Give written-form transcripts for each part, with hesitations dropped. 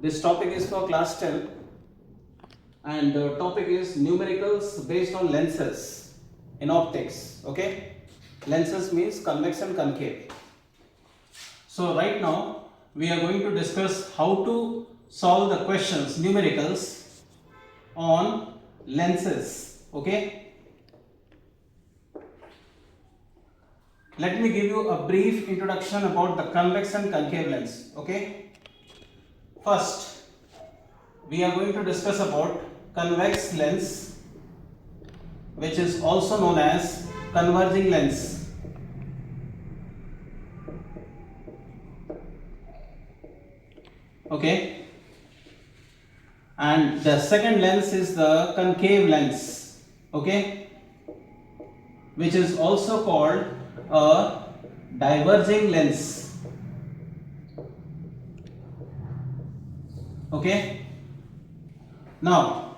This topic is for class 10 and the topic is numericals based on lenses in optics. Okay, lenses means convex and concave. So right now we are going to discuss how to solve the questions numericals on lenses. Okay, let me give you a brief introduction about the convex and concave lens. Okay, first we are going to discuss about convex lens, which is also known as converging lens. Okay, and the second lens is the concave lens. Okay, which is also called a diverging lens. Okay, now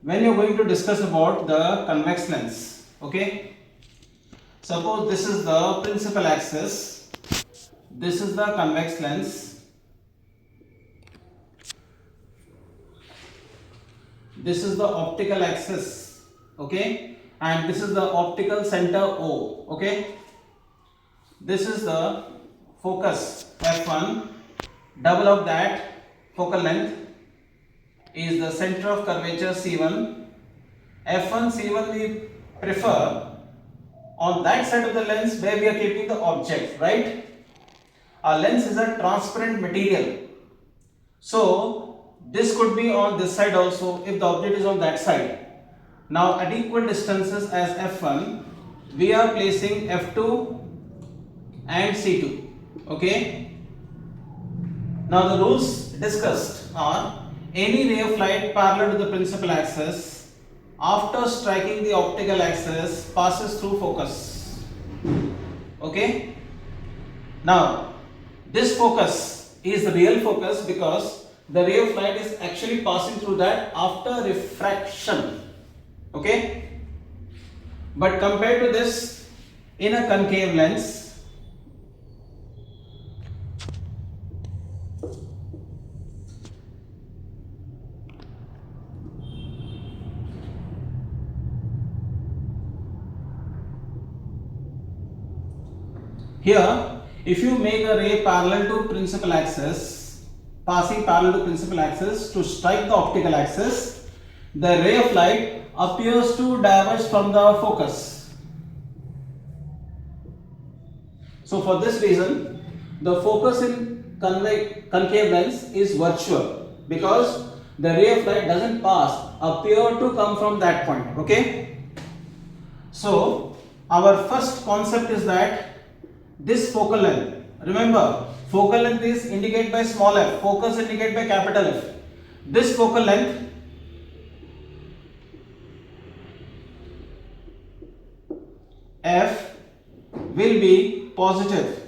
when you're going to discuss about the convex lens, okay, suppose this is the principal axis, this is the convex lens, this is the optical axis, okay, and this is the optical center O. Okay, this is the focus f1, double of that focal length is the center of curvature C1. F1, C1 we prefer on that side of the lens where we are keeping the object, right? Our lens is a transparent material, so this could be on this side also if the object is on that side. Now at equal distances as F1, we are placing F2 and C2. Okay, now the rules discussed are: any ray of light parallel to the principal axis after striking the optical axis passes through focus. Okay, now this focus is the real focus because the ray of light is actually passing through that after refraction. Okay, but compared to this, in a concave lens, here, if you make a ray parallel to principal axis, passing parallel to principal axis to strike the optical axis, the ray of light appears to diverge from the focus. So for this reason, the focus in concave lens is virtual because the ray of light doesn't appear to come from that point. Okay, so our first concept is that this focal length, remember focal length is indicated by small f, focus indicated by capital F. This focal length f will be positive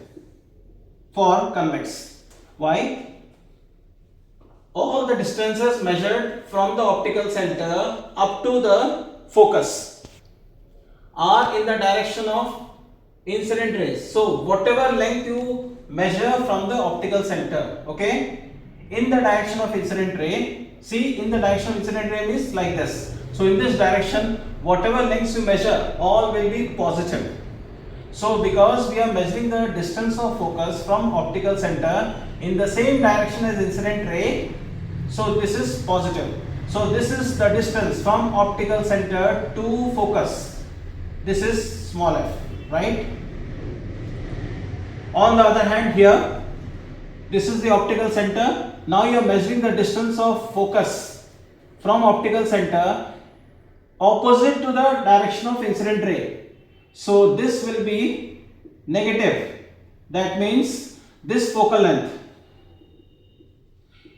for convex. Why? All the distances measured from the optical center up to the focus are in the direction of incident rays. So whatever length you measure from the optical center, okay, in the direction of incident ray, see, in the direction of incident ray means like this. So in this direction, whatever lengths you measure, all will be positive. So because we are measuring the distance of focus from optical center in the same direction as incident ray, so this is positive. So this is the distance from optical center to focus. This is small f, right? On the other hand, here, this is the optical center. Now you are measuring the distance of focus from optical center opposite to the direction of incident ray. So this will be negative. That means this focal length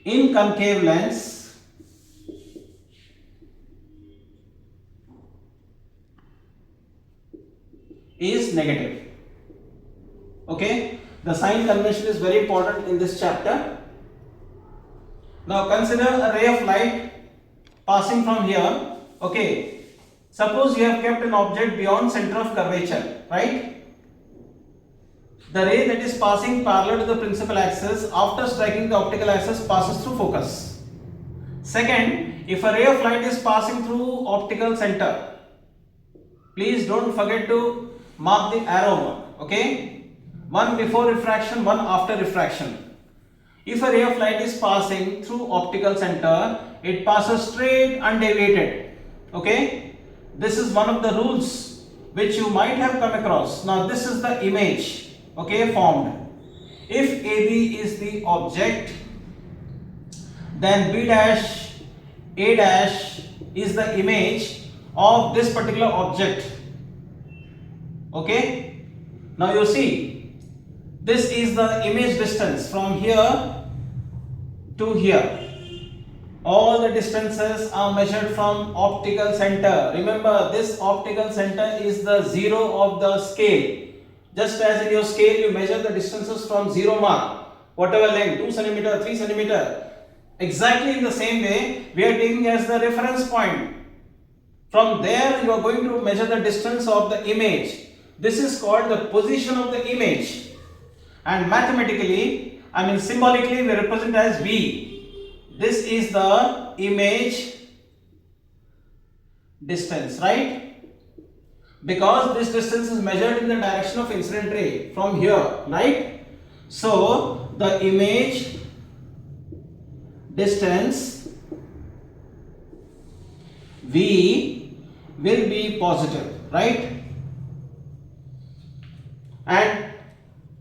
in concave lens is negative. Okay, the sign convention is very important in this chapter. Now consider a ray of light passing from here. Okay, suppose you have kept an object beyond center of curvature, right? the ray that is passing parallel to the principal axis after striking the optical axis passes through focus. Second, if a ray of light is passing through optical center, please don't forget to mark the arrow mark, okay? One before refraction, one after refraction. If a ray of light is passing through optical center, it passes straight undeviated, okay? This is one of the rules which you might have come across. Now this is the image, okay, formed. If AB is the object, then B dash, A dash is the image of this particular object, okay? Now you see, this is the image distance from here to here. All the distances are measured from optical center. Remember, this optical center is the zero of the scale. Just as in your scale you measure the distances from zero mark, whatever length, 2 cm, 3 cm. Exactly in the same way, we are taking as the reference point. From there you are going to measure the distance of the image. This is called the position of the image. And mathematically, symbolically, we represent as V. This is the image distance, right? Because this distance is measured in the direction of incident ray from here, right? So the image distance V will be positive, right? And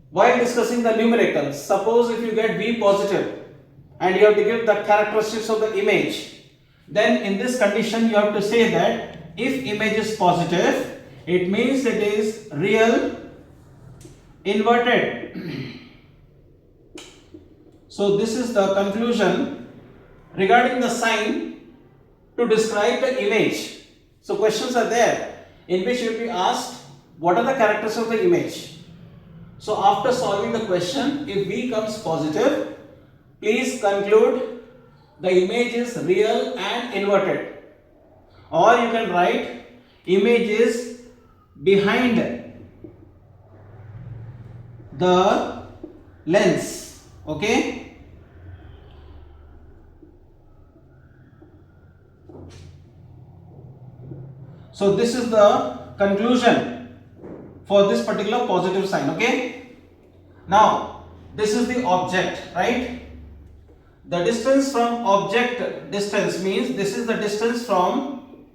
while discussing the numericals, suppose if you get V positive and you have to give the characteristics of the image, then in this condition you have to say that if image is positive, it means it is real inverted. So this is the conclusion regarding the sign to describe the image. So questions are there in which you will be asked what are the characteristics of the image. So after solving the question, if V comes positive, please conclude the image is real and inverted. Or you can write image is behind the lens, okay? So this is the conclusion for this particular positive sign, okay? Now this is the object, right? The distance from object distance means this is the distance from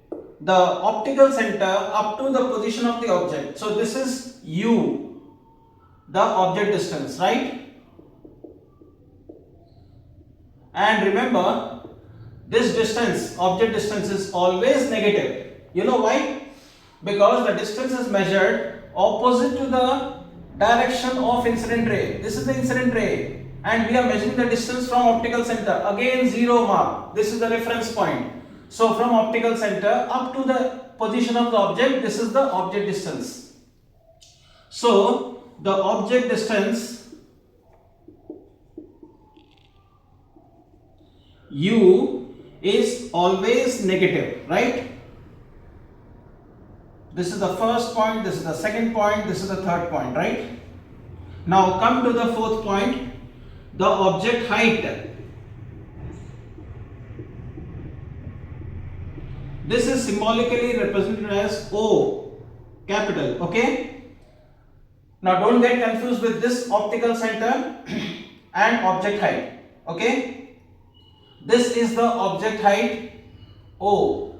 the optical center up to the position of the object. So this is U, the object distance, right? And remember, this distance, object distance, is always negative. You know why? Because the distance is measured opposite to the direction of incident ray. This is the incident ray and we are measuring the distance from optical center, again 0 mark. This is the reference point. So from optical center up to the position of the object, this is the object distance. So the object distance U is always negative, right? This is the first point, this is the second point, this is the third point, right? Now come to the fourth point, the object height. This is symbolically represented as O, capital, okay? Now don't get confused with this optical center and object height, okay? This is the object height O,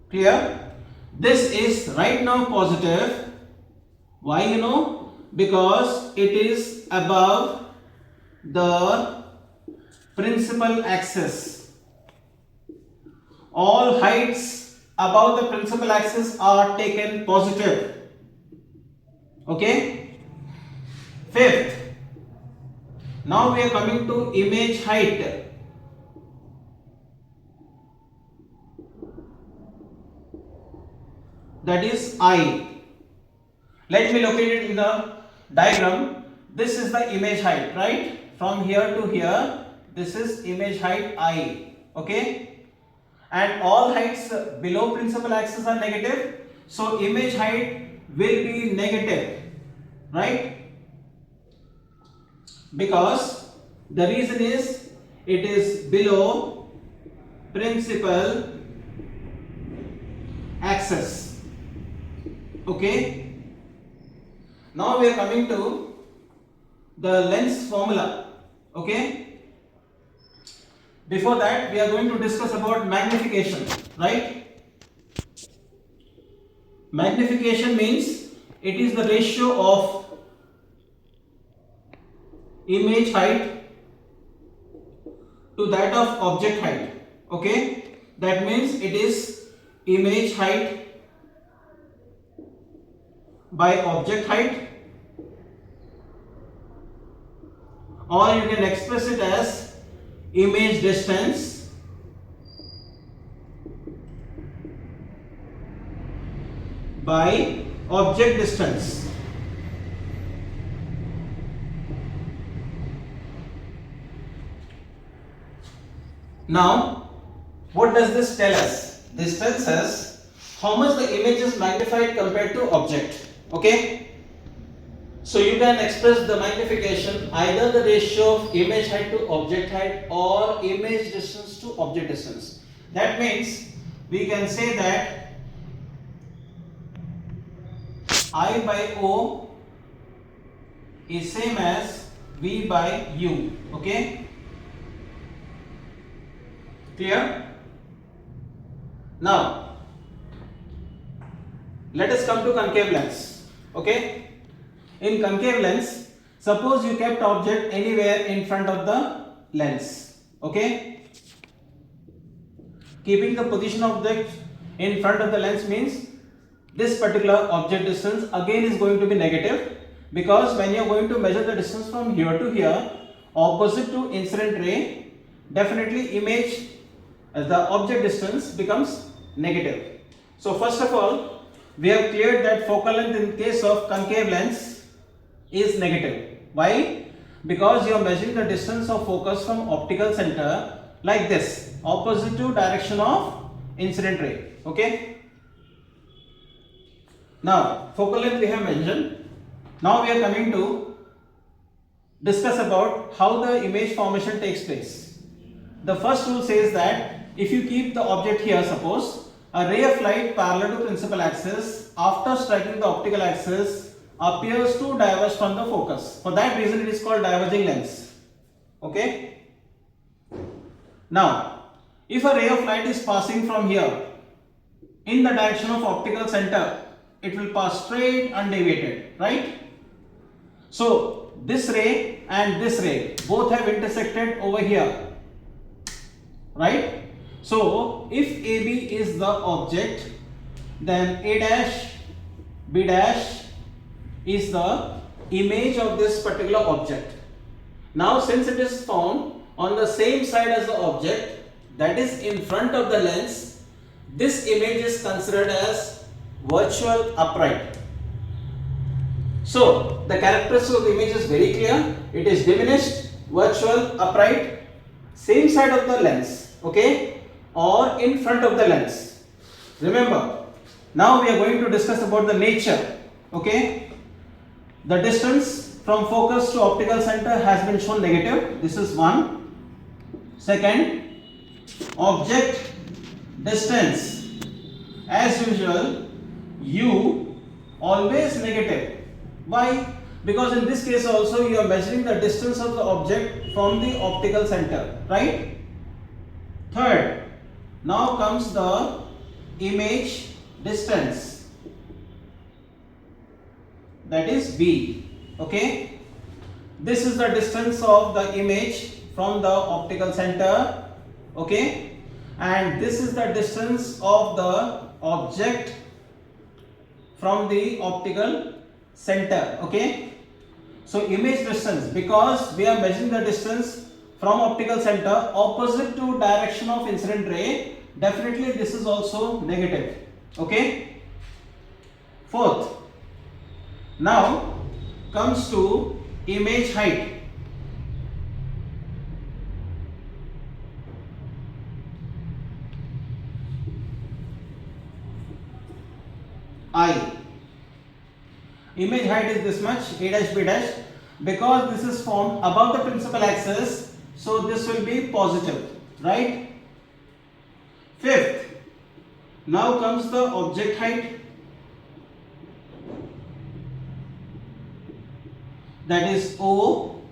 clear? This is right now positive. Why you know? Because it is above the principal axis. All heights above the principal axis are taken positive. Okay? Fifth, now we are coming to image height. That is I. Let me locate it in the diagram. This is the image height, right? From here to here, this is image height I. Okay? And all heights below principal axis are negative. So image height will be negative, right? because the reason is it is below principal axis. Okay. Now we are coming to the lens formula. Okay. Before that, we are going to discuss about magnification, right? Magnification means it is the ratio of image height to that of object height. Okay, that means it is image height by object height, or you can express it as image distance by object distance. Now, what does this tell us? This tells us how much the image is magnified compared to object. Okay? So you can express the magnification either the ratio of image height to object height or image distance to object distance. That means we can say that I by O is same as V by U. Okay? Clear? Now, let us come to concave lens. Okay? In concave lens, suppose you kept object anywhere in front of the lens. Okay? Keeping the position of object in front of the lens means this particular object distance again is going to be negative, because when you are going to measure the distance from here to here opposite to incident ray, definitely image as the object distance becomes negative. So first of all, we have cleared that focal length in case of concave lens is negative. Why? Because you are measuring the distance of focus from optical center like this, opposite to direction of incident ray. Okay? Now, focal length we have mentioned. Now we are coming to discuss about how the image formation takes place. The first rule says that if you keep the object here, suppose a ray of light parallel to principal axis after striking the optical axis appears to diverge from the focus. For that reason it is called diverging lens. Okay? Now, if a ray of light is passing from here in the direction of optical center, it will pass straight undeviated, right? So this ray and this ray both have intersected over here, right? So if AB is the object, then A dash, B dash is the image of this particular object. Now since it is found on the same side as the object, that is in front of the lens, this image is considered as virtual upright. So the characteristic of the image is very clear. It is diminished, virtual, upright, same side of the lens, okay, or in front of the lens. Remember, now we are going to discuss about the nature. Okay, the distance from focus to optical center has been shown negative. This is one. Second, object distance as usual U always negative. Why? Because in this case also you are measuring the distance of the object from the optical center, right? Third, now comes the image distance, that is V. Okay, this is the distance of the image from the optical center. Okay, and this is the distance of the object from the optical center. Okay, so image distance, because we are measuring the distance from optical center opposite to direction of incident ray, definitely this is also negative. Okay, fourth, now comes to image height. I. Image height is this much, A dash B dash. because this is formed above the principal axis, so this will be positive, right? Fifth, now comes the object height, that is O.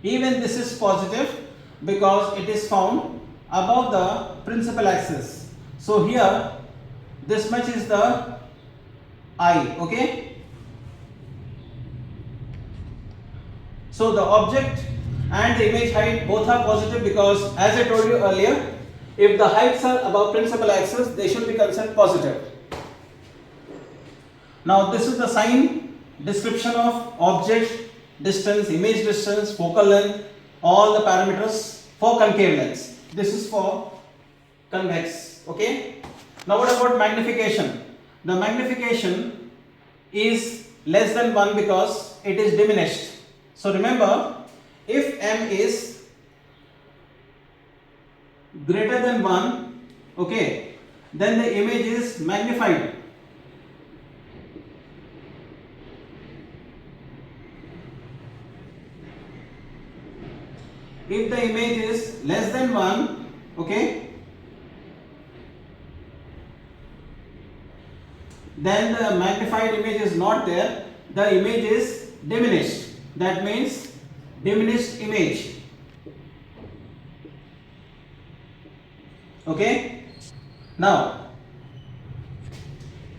Even this is positive because it is found above the principal axis. So here this much is the I, okay? So the object and the image height both are positive because, as I told you earlier, if the heights are above principal axis, they should be considered positive. Now this is the sign description of object, distance, image distance, focal length, all the parameters for concave lens. This is for convex, okay? Now what about magnification? The magnification is less than 1 because it is diminished. So remember, if m is greater than 1, okay, then the image is magnified. If the image is less than 1, okay, then the magnified image is not there, the image is diminished. That means diminished image. Okay. Now,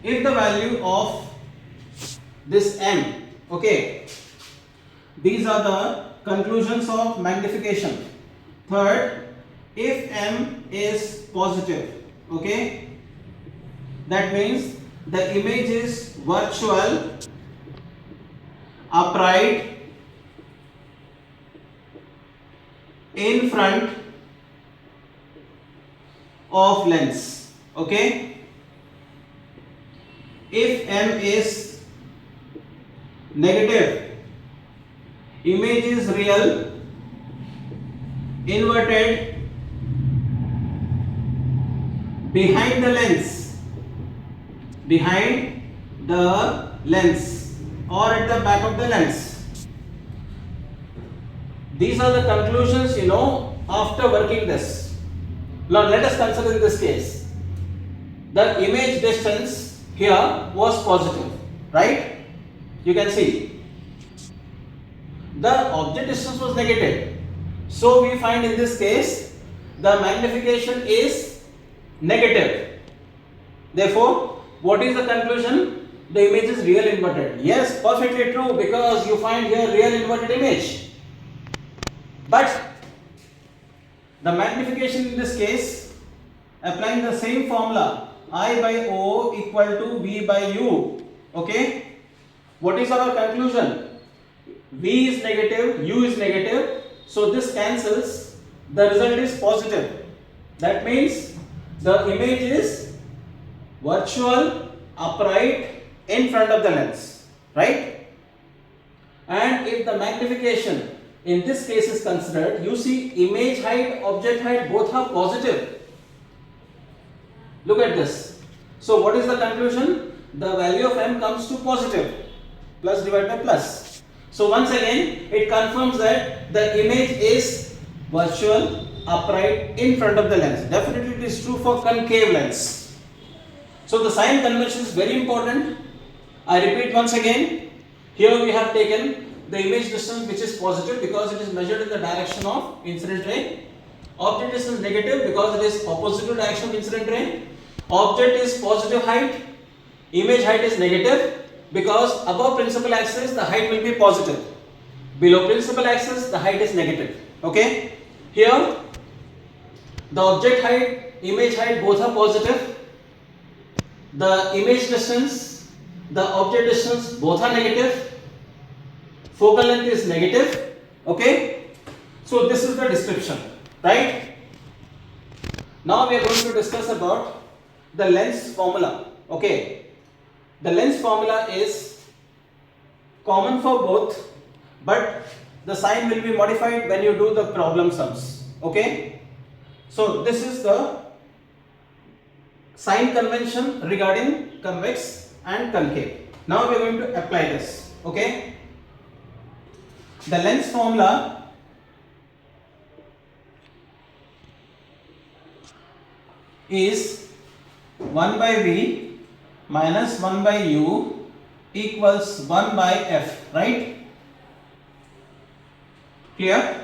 if the value of this m, okay, these are the conclusions of magnification. Third, if m is positive, okay, that means the image is virtual, upright, in front of lens, okay. If m is negative, image is real, inverted, behind the lens, or at the back of the lens. These are the conclusions, after working this. Now let us consider in this case, the image distance here was positive, right? You can see the object distance was negative. So we find in this case the magnification is negative. Therefore, what is the conclusion? The image is real inverted. Yes, perfectly true, because you find here real inverted image. But the magnification in this case, applying the same formula, I by O equal to V by U, okay? What is our conclusion? V is negative, U is negative, so this cancels, the result is positive. That means the image is virtual, upright, in front of the lens, right? And if the magnification in this case is considered, you see image height, object height both are positive. Look at this. So what is the conclusion? The value of m comes to positive, plus divided by plus. So once again it confirms that the image is virtual, upright, in front of the lens. Definitely it is true for concave lens. So the sign convention is very important. I repeat once again, here we have taken the image distance which is positive because it is measured in the direction of incident ray. Object distance negative because it is opposite to direction of incident ray. Object is positive height. Image height is negative because above principal axis the height will be positive. Below principal axis the height is negative. Okay. Here the object height, image height both are positive. The image distance, the object distance both are negative. Focal length is negative, okay. So this is the description, right? Now we are going to discuss about the lens formula, okay. The lens formula is common for both, but the sign will be modified when you do the problem sums, okay. So this is the sign convention regarding convex and concave. Now we are going to apply this, okay. The lens formula is 1 by V minus 1 by U equals 1 by F, right? Clear?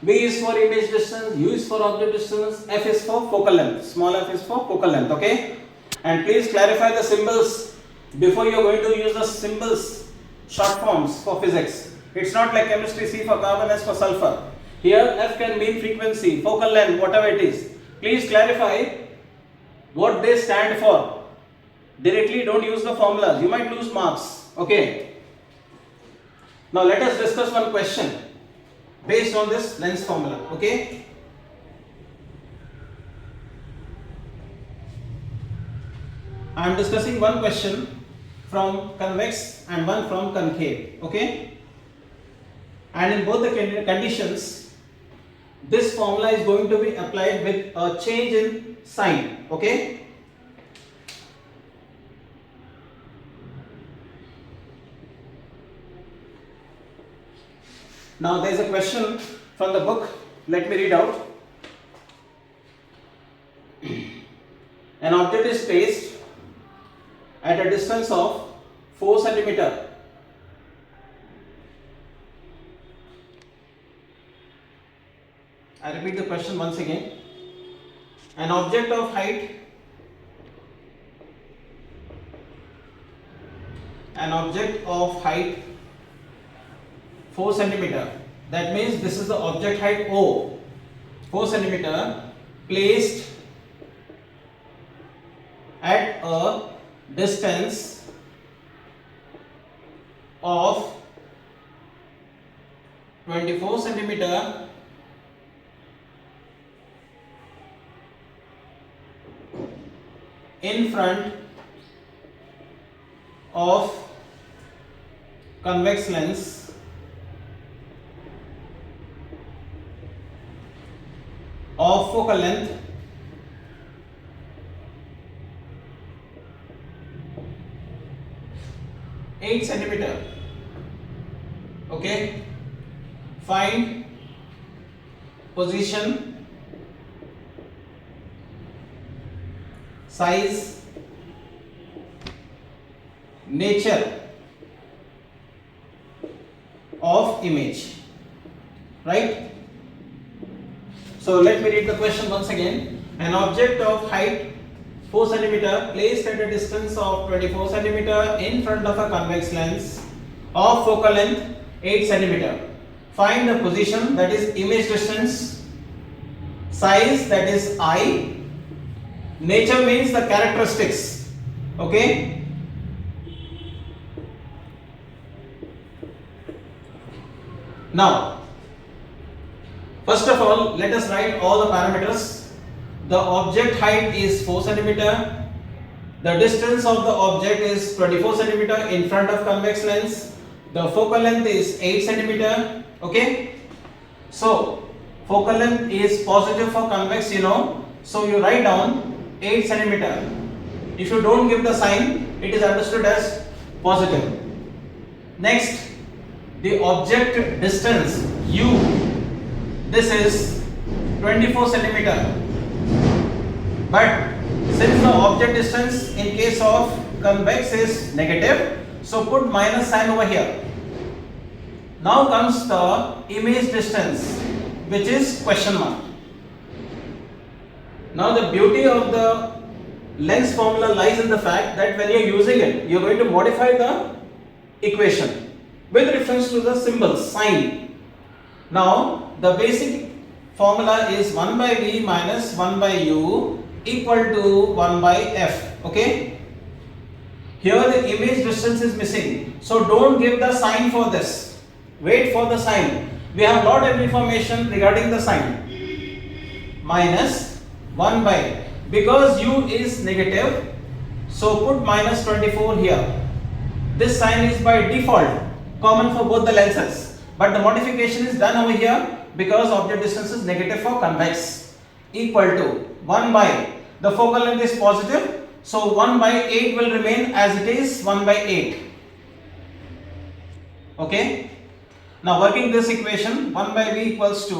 V is for image distance, U is for object distance, F is for focal length, small f is for focal length, okay? And please clarify the symbols before you are going to use the symbols, short forms for physics. It's not like chemistry, C for carbon, S for sulfur. Here F can mean frequency, focal length, whatever it is. Please clarify what they stand for. Directly don't use the formulas, you might lose marks, okay? Now let us discuss one question based on this lens formula, okay? I am discussing one question from convex and one from concave, okay? And in both the conditions, this formula is going to be applied with a change in sign, okay? Now there is a question from the book, let me read out. An object is placed at a distance of 4 centimeter I repeat the question once again. An object of height 4 centimeter. That means this is the object height O, 4 centimeter, placed at a distance of 24 centimeter in front of convex lens of focal length 8 centimeter. Okay, find position, size, nature of image, right? So let me read the question once again. An object of height 4 centimeter placed at a distance of 24 centimeter in front of a convex lens of focal length 8 centimeter. Find the position, that is image distance, size, that is I, nature means the characteristics, okay? Now, first of all, let us write all the parameters. The object height is 4 centimeter. The distance of the object is 24 centimeter in front of convex lens. The focal length is 8 centimeter. Okay. So, focal length is positive for convex, you know. So, you write down 8 centimeter. If you don't give the sign, it is understood as positive. Next, the object distance U. This is 24 centimeter. But since the object distance in case of convex is negative, so put minus sign over here. Now comes the image distance, which is question mark. Now the beauty of the lens formula lies in the fact that when you are using it, you are going to modify the equation with reference to the symbol sign. Now the basic formula is 1 by V minus 1 by U equal to 1 by F. Okay. Here the image distance is missing. So don't give the sign for this. Wait for the sign. We have lot of information regarding the sign. Minus 1 by. Because U is negative, so put minus 24 here. This sign is by default common for both the lenses. But the modification is done over here because object distance is negative for convex. Equal to 1 by. The focal length is positive, so 1 by 8 will remain as it is, 1 by 8. Okay. Now working this equation, 1 by v equals to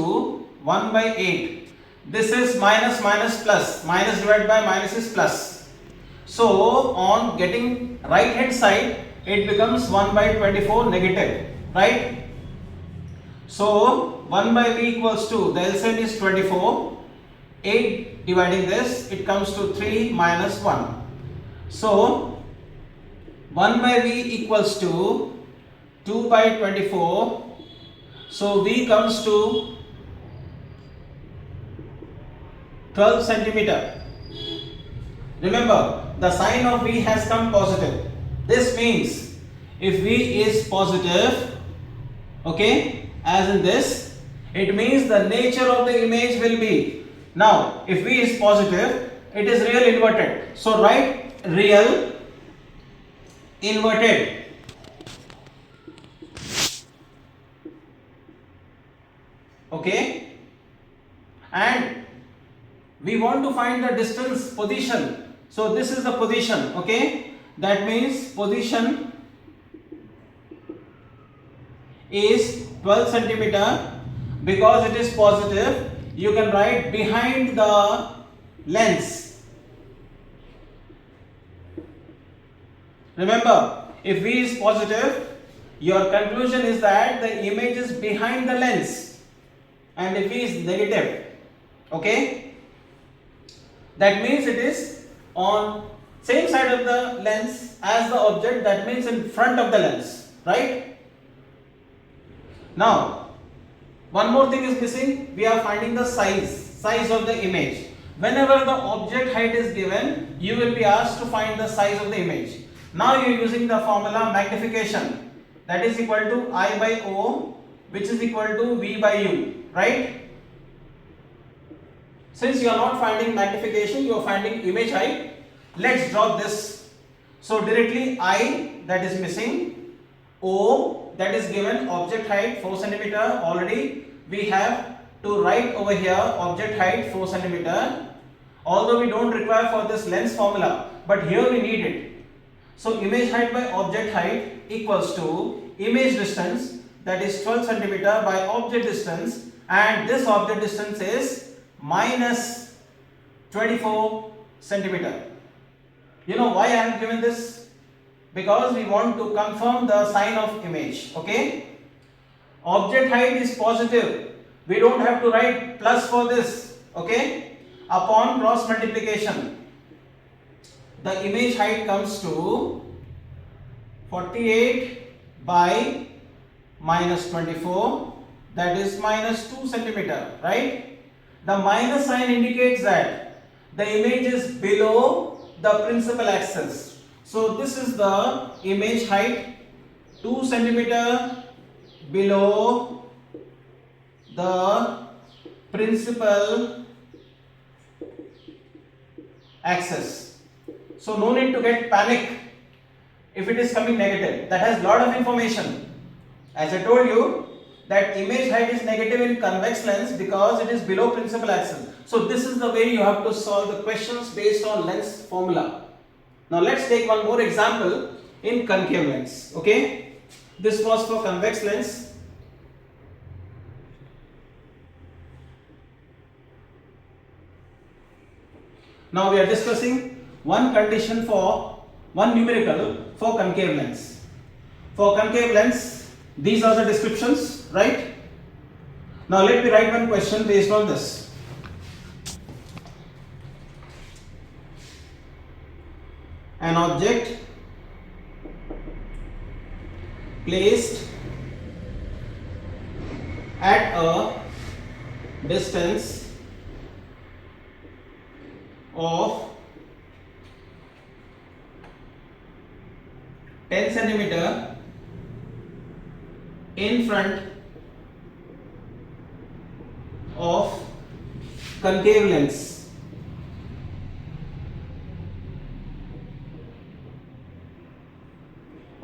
1 by 8. This is minus minus plus. Minus divided by minus is plus. So on getting right hand side, it becomes 1 by 24 negative, right? So 1 by v equals to, the LCM is 24. 8 dividing this, it comes to 3 minus 1. So 1 by v equals to 2 by 24. So v comes to 12 centimeter. Remember, the sign of v has come positive. This means if v is positive, okay, as in this, it means the nature of the image will be. Now, if v is positive, it is real inverted. So write real inverted. Okay, and we want to find the distance position. So this is the position. Okay, that means position is 12 centimeter. Because it is positive, you can write behind the lens. Remember, if v is positive, your conclusion is that the image is behind the lens, and if v is negative, okay, that means it is on same side of the lens as the object, that means in front of the lens, right? Now one more thing is missing. We are finding the size of the image. Whenever the object height is given, you will be asked to find the size of the image. Now you are using the formula magnification, that is equal to I by O, which is equal to V by U, right? Since you are not finding magnification, you are finding image height. Let's drop this. So directly I, that is missing, O, that is given object height 4 centimeter. Already we have to write over here object height 4 centimeter. Although we don't require for this lens formula, but here we need it. So image height by object height equals to image distance, that is 12 centimeter, by object distance, and this object distance is minus 24 centimeter. You know why I have given this? Because we want to confirm the sign of image. Okay, object height is positive, we don't have to write plus for this. Okay, upon cross multiplication, the image height comes to 48 by minus 24, that is minus 2 centimeter, right? The minus sign indicates that the image is below the principal axis. So this is the image height 2 centimeter below the principal axis. So no need to get panic if it is coming negative. That has lot of information. As I told you, that image height is negative in convex lens because it is below principal axis. So this is the way you have to solve the questions based on lens formula. Now let's take one more example in concave lens. Okay, this was for convex lens. Now we are discussing one condition for one numerical for concave lens. For concave lens, these are the descriptions, right? Now let me write one question based on this. An object placed at a distance of 10 centimeter in front of concave lens.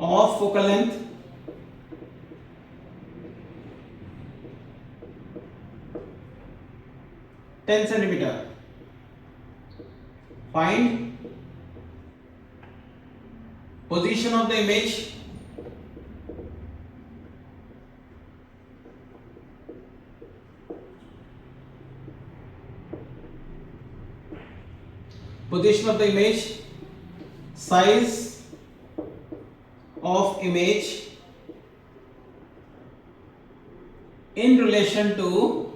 Of focal length 10 centimeter. Find position of the image position of the image, size of image in relation to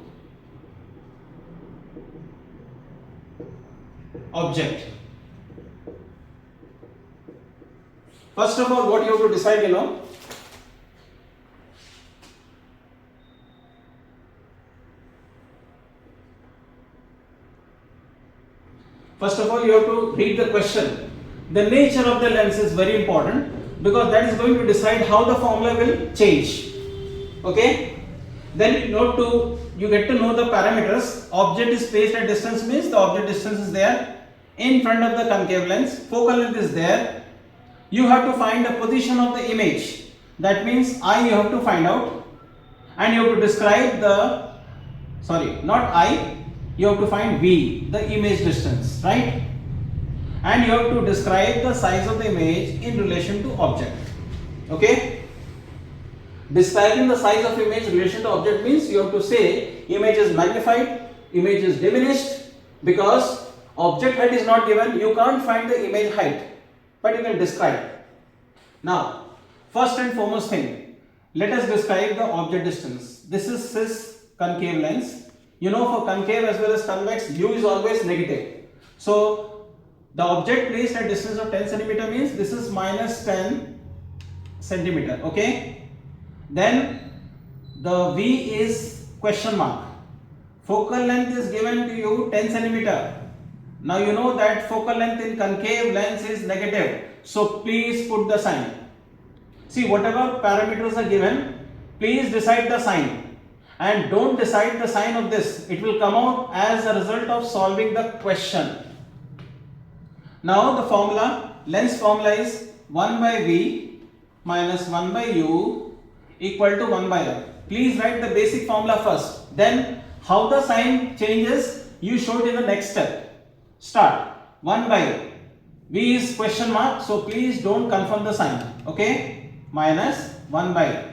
object. First of all, what you have to decide, first of all, you have to read the question. The nature of the lens is very important because that is going to decide how the formula will change. Okay? Then you get to know the parameters. Object is placed at distance means the object distance is there in front of the concave lens. Focal length is there. You have to find the position of the image. That means I you have to find out, and you have to describe the, not I, you have to find V, the image distance, right? And you have to describe the size of the image in relation to object. Okay? Describing the size of image in relation to object means you have to say image is magnified, image is diminished, because object height is not given, you can't find the image height, but you can describe. Now, first and foremost thing, let us describe the object distance. This is cis concave lens. For concave as well as convex, u is always negative. So, the object placed at distance of 10 cm means this is minus 10 cm. Okay? Then the V is question mark. Focal length is given to you 10 cm. Now you know that focal length in concave lens is negative. So please put the sign. See, whatever parameters are given, please decide the sign. And don't decide the sign of this. It will come out as a result of solving the question. Now the formula, lens formula is 1 by V minus 1 by U equal to 1 by L. Please write the basic formula first. Then how the sign changes, you show it in the next step. Start. 1 by V is question mark, so please don't confirm the sign. Okay? Minus 1 by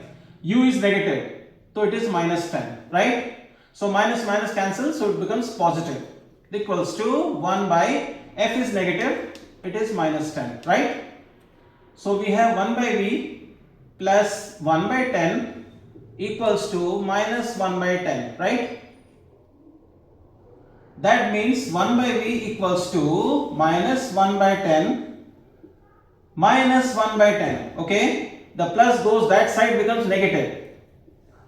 U is negative, so it is minus 10. Right? So minus minus cancels, so it becomes positive. Equals to 1 by F is negative, it is minus 10. Right? So we have 1 by V plus 1 by 10 equals to minus 1 by 10, right? That means 1 by V equals to minus 1 by 10 minus 1 by 10, okay? The plus goes that side, becomes negative.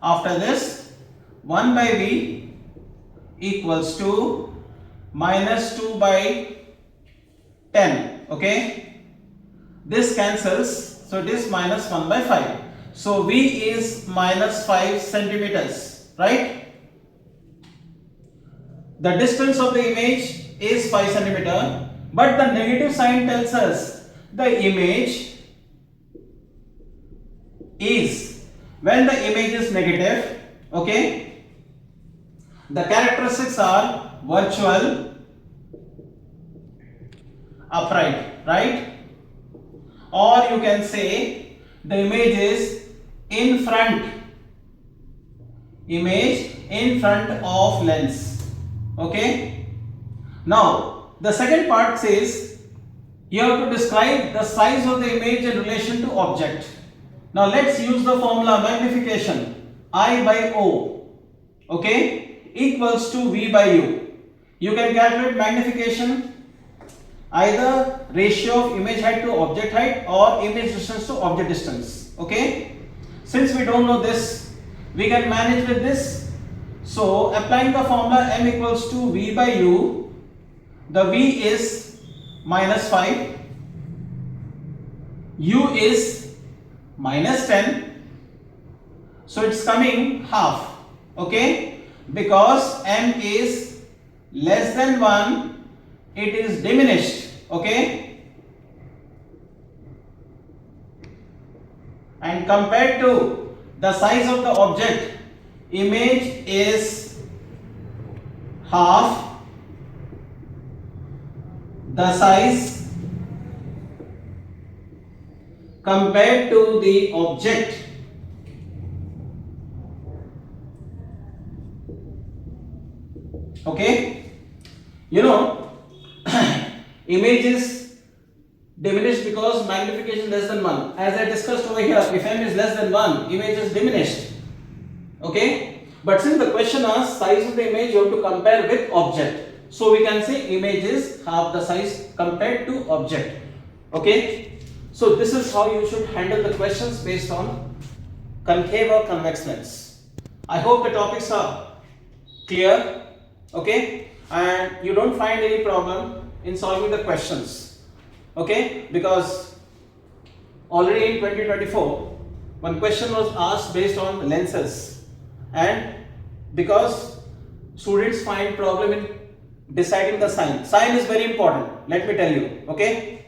After this, 1 by V equals to minus 2 by 10, okay? This cancels. So it is minus 1 by 5. So V is minus 5 centimeters, right? The distance of the image is 5 centimeter, but the negative sign tells us the image is, when the image is negative, okay, the characteristics are virtual, upright, right? Or you can say the image is in front of lens. Okay? Now, the second part says you have to describe the size of the image in relation to object. Now, let's use the formula magnification. I by O, okay, equals to V by U. You can calculate magnification either ratio of image height to object height or image distance to object distance. Okay, since we don't know this, we can manage with this. So applying the formula m equals to V by U, the V is minus 5, U is minus 10, so it's coming half. Okay, because m is less than 1, it is diminished. Okay, and compared to the size of the object, image is half the size compared to the object. Okay, Image is diminished because magnification less than 1. As I discussed over here, if m is less than 1, image is diminished. Okay? But since the question asks size of the image, you have to compare with object. So we can say image is half the size compared to object. Okay? So this is how you should handle the questions based on concave or convex lens. I hope the topics are clear. Okay? And you don't find any problem in solving the questions. Okay? Because already in 2024, one question was asked based on lenses, and because students find problem in deciding the sign. Sign is very important, let me tell you. Okay?